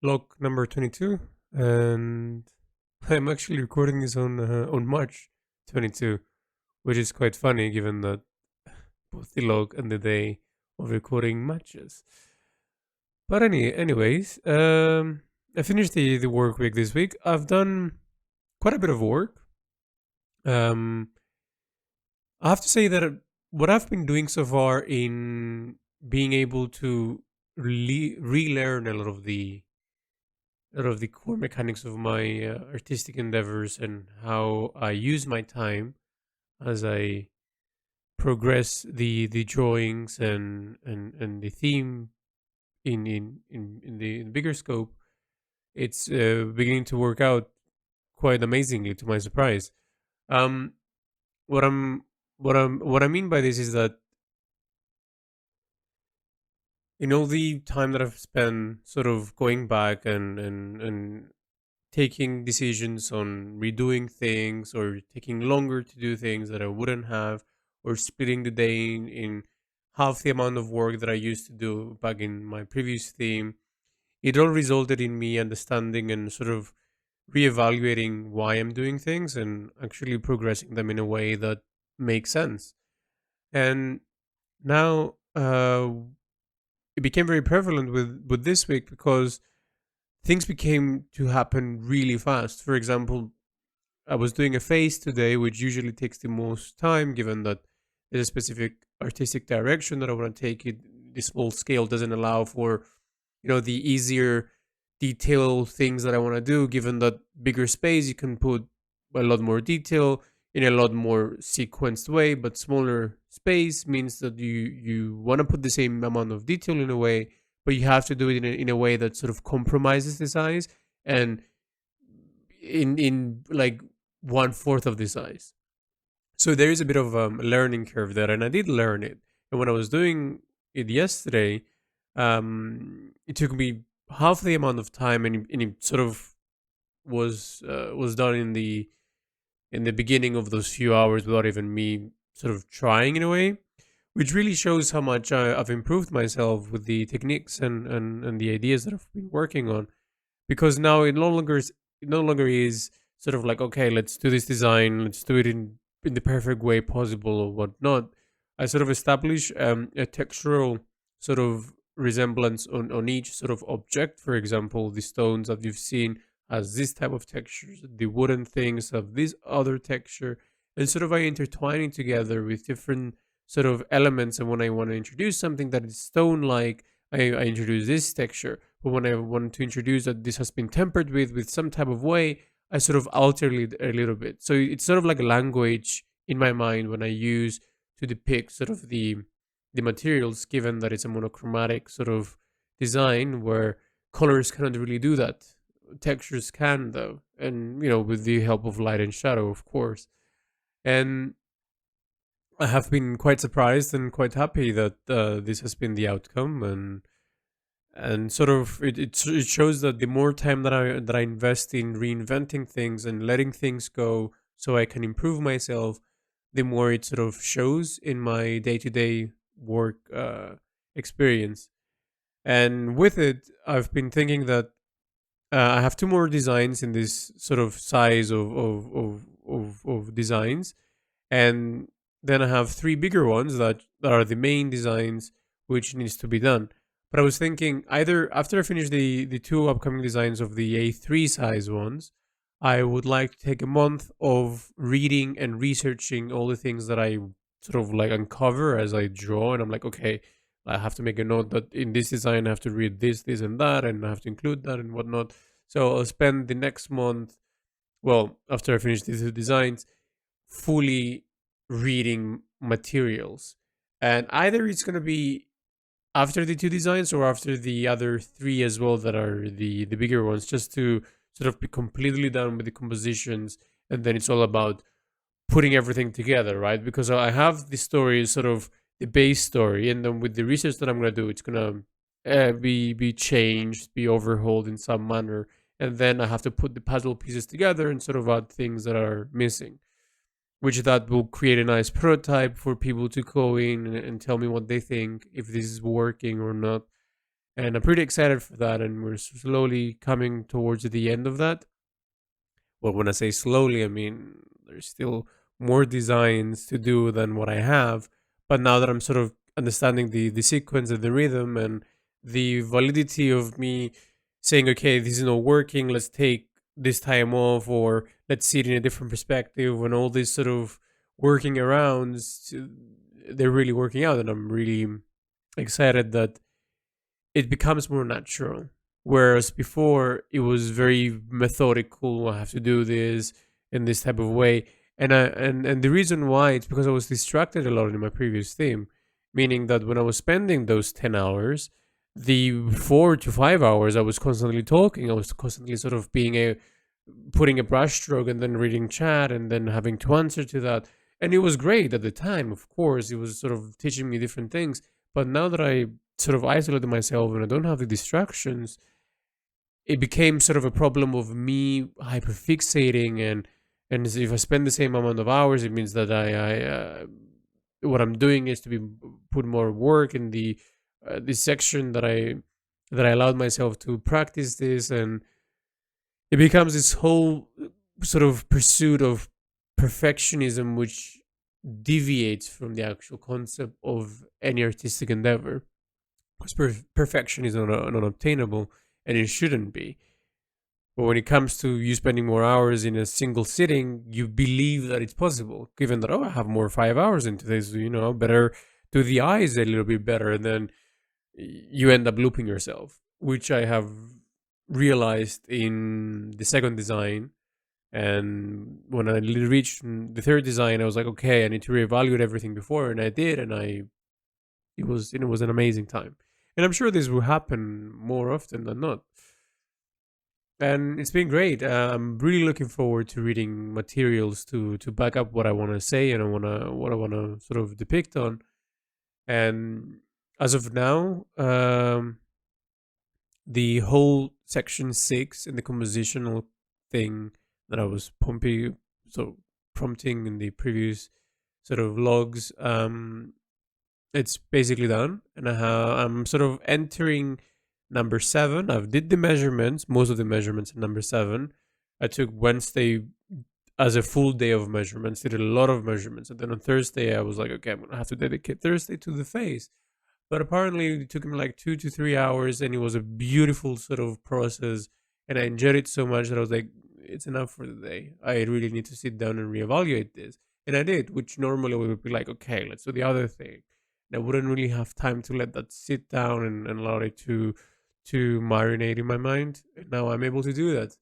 Log number 22, and I'm actually recording this on March 22, which is quite funny given that both the log and the day of recording matches. But anyways, I finished the work week this week. I've done quite a bit of work. Um, I have to say that what I've been doing so far in being able to relearn a lot of the core mechanics of my artistic endeavors and how I use my time as I progress the drawings and the theme in the bigger scope. It's beginning to work out quite amazingly, to my surprise. Um, what I'm what I mean by this is that in all the time that I've spent sort of going back and taking decisions on redoing things or taking longer to do things that I wouldn't have, or splitting the day in half the amount of work that I used to do back in my previous theme. It all resulted in me understanding and sort of reevaluating why I'm doing things and actually progressing them in a way that makes sense. And now it became very prevalent with this week because things became to happen really fast. For example, I was doing a face today, which usually takes the most time, given that there's a specific artistic direction that I want to take it. The small scale doesn't allow for, the easier detail things that I want to do. Given that bigger space, you can put a lot more detail in a lot more sequenced way, but smaller space means that you want to put the same amount of detail in a way, but you have to do it in a way that sort of compromises the size and in like one fourth of the size. So there is a bit of a learning curve there, and I did learn it. And when I was doing it yesterday, it took me half the amount of time, and it sort of was done in the beginning of those few hours without even me sort of trying in a way, which really shows how much I've improved myself with the techniques and the ideas that I've been working on. Because now it no longer is sort of like, okay, let's do this design, let's do it in the perfect way possible or whatnot. I sort of establish a textural sort of resemblance on each sort of object. For example, the stones that you've seen has this type of textures, the wooden things have this other texture, and sort of I intertwine it together with different sort of elements. And when I want to introduce something that is stone like, I introduce this texture. But when I want to introduce that this has been tempered with some type of way, I sort of alter it a little bit. So it's sort of like a language in my mind when I use to depict sort of the materials, given that it's a monochromatic sort of design where colors cannot really do that. Textures can though, and with the help of light and shadow, of course. And I have been quite surprised and quite happy that this has been the outcome, and sort of it shows that the more time that I invest in reinventing things and letting things go so I can improve myself, the more it sort of shows in my day-to-day work experience. And with it, I've been thinking that I have two more designs in this sort of size of designs, and then I have three bigger ones that are the main designs which needs to be done. But I was thinking either after I finish the two upcoming designs of the A3 size ones, I would like to take a month of reading and researching all the things that I sort of like uncover as I draw, and I'm like, okay, I have to make a note that in this design I have to read this, and that, and I have to include that and whatnot. So I'll spend the next month, well, after I finish these two designs, fully reading materials. And either it's going to be after the two designs or after the other three as well that are the bigger ones, just to sort of be completely done with the compositions. And then it's all about putting everything together, right? Because I have the story, sort of the base story, and then with the research that I'm going to do, it's going to be changed, be overhauled in some manner. And then I have to put the puzzle pieces together and sort of add things that are missing, which that will create a nice prototype for people to go in and tell me what they think, if this is working or not. and I'm pretty excited for that. And we're slowly coming towards the end of that. Well, when I say slowly, I mean there's still more designs to do than what I have. But now that I'm sort of understanding the sequence and the rhythm and the validity of me saying, okay, this is not working, let's take this time off, or let's see it in a different perspective, and all these sort of working arounds, they're really working out. And I'm really excited that it becomes more natural. Whereas before it was very methodical. I have to do this in this type of way, and the reason why it's because I was distracted a lot in my previous theme, meaning that when I was spending those 10 hours, the 4 to 5 hours I was constantly talking. I was constantly sort of being a putting a brushstroke and then reading chat and then having to answer to that. And it was great at the time, of course. It was sort of teaching me different things. But now that I sort of isolated myself and I don't have the distractions, it became sort of a problem of me hyperfixating, and if I spend the same amount of hours, it means that I what I'm doing is to be put more work in the this section that I allowed myself to practice this, and it becomes this whole sort of pursuit of perfectionism, which deviates from the actual concept of any artistic endeavor. Because perfection is not unobtainable, and it shouldn't be. But when it comes to you spending more hours in a single sitting, you believe that it's possible, given that, oh, I have more 5 hours into this, better do the eyes a little bit better. And then you end up looping yourself, which I have realized in the second design. And when I reached the third design, I was like, okay, I need to reevaluate everything before, and I did, and it was an amazing time. And I'm sure this will happen more often than not. And it's been great. I'm really looking forward to reading materials to back up what I want to say and what I want to sort of depict on. And as of now, the whole section 6 and the compositional thing that I was prompting in the previous sort of logs, it's basically done, and I'm sort of entering number 7. I've did the measurements, most of the measurements in number 7. I took Wednesday as a full day of measurements, did a lot of measurements, and then on Thursday I was like, okay, I'm gonna have to dedicate Thursday to the face. But apparently it took me like 2 to 3 hours, and it was a beautiful sort of process, and I enjoyed it so much that I was like, it's enough for the day. I really need to sit down and reevaluate this. And I did, which normally would be like, okay, let's do the other thing. And I wouldn't really have time to let that sit down and allow it to marinate in my mind. And now I'm able to do that.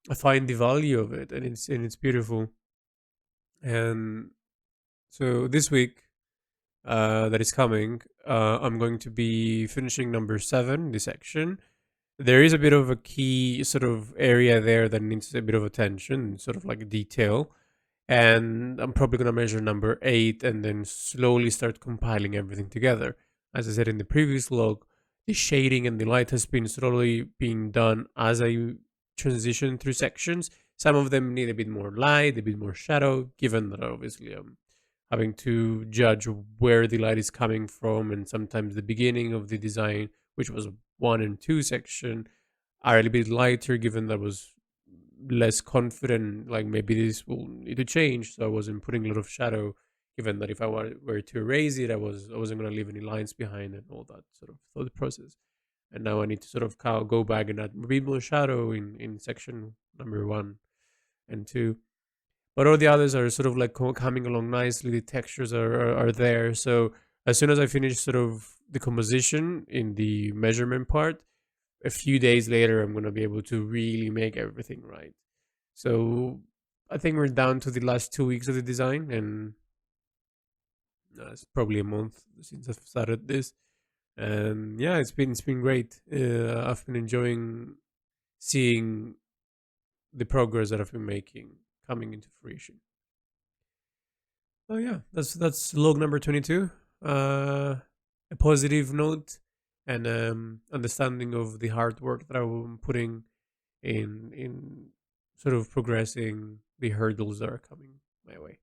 I find the value of it, and it's beautiful. And so this week, that is coming, I'm going to be finishing number 7, the section. There is a bit of a key sort of area there that needs a bit of attention, sort of like detail. And I'm probably going to measure number 8 and then slowly start compiling everything together. As I said in the previous log, the shading and the light has been slowly being done as I transition through sections. Some of them need a bit more light, a bit more shadow, given that obviously I'm having to judge where the light is coming from, and sometimes the beginning of the design, which was 1 and 2 section, are a little bit lighter, given that I was less confident, like maybe this will need to change, so I wasn't putting a lot of shadow, given that if I were to erase it, I wasn't going to leave any lines behind and all that sort of thought process. And now I need to sort of go back and add a bit more shadow in section number 1 and 2. But all the others are sort of like coming along nicely. The textures are there. So as soon as I finish sort of the composition in the measurement part, a few days later, I'm going to be able to really make everything right. So I think we're down to the last 2 weeks of the design, and it's probably a month since I've started this. And yeah, it's been great. I've been enjoying seeing the progress that I've been making coming into fruition. Oh yeah, that's log number 22. A positive note and understanding of the hard work that I'm putting in sort of progressing the hurdles that are coming my way.